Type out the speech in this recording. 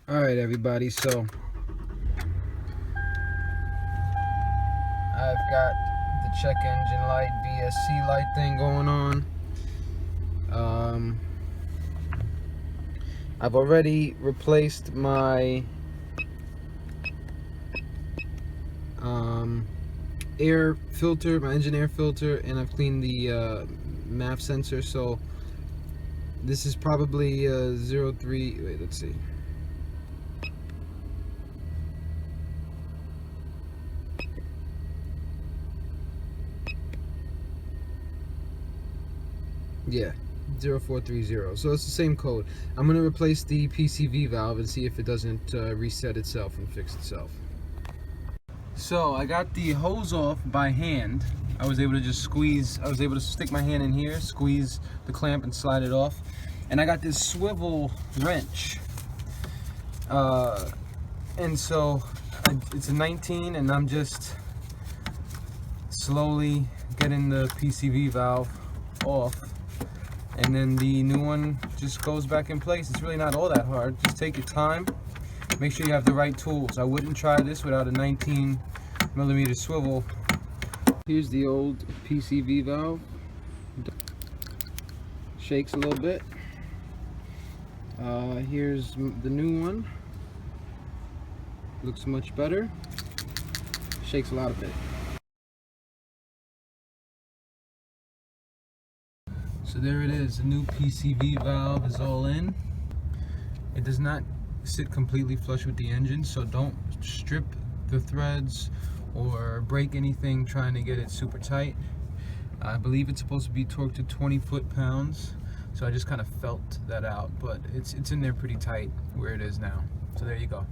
Alright everybody, so I've got the check engine light, VSC light thing going on. I've already replaced my air filter, my engine air filter, and I've cleaned the MAF sensor. So this is probably 03, wait, let's see. Yeah, 0430. So it's the same code. I'm going to replace the PCV valve and see if it doesn't reset itself and fix itself. So I got the hose off by hand. I was able to just squeeze, I was able to stick my hand in here, squeeze the clamp and slide it off. And I got this swivel wrench. And so it's a 19 and I'm just slowly getting the PCV valve off. And then the new one just goes back in place. It's really not all that hard. Just take your time. Make sure you have the right tools. I wouldn't try this without a 19mm swivel. Here's the old PCV valve. Shakes a little bit. Here's the new one. Looks much better. Shakes a lot of it. So there it is. The new PCV valve is all in. It does not sit completely flush with the engine, so don't strip the threads or break anything trying to get it super tight. I believe it's supposed to be torqued to 20 foot-pounds, so I just kind of felt that out, but it's in there pretty tight where it is now. So there you go.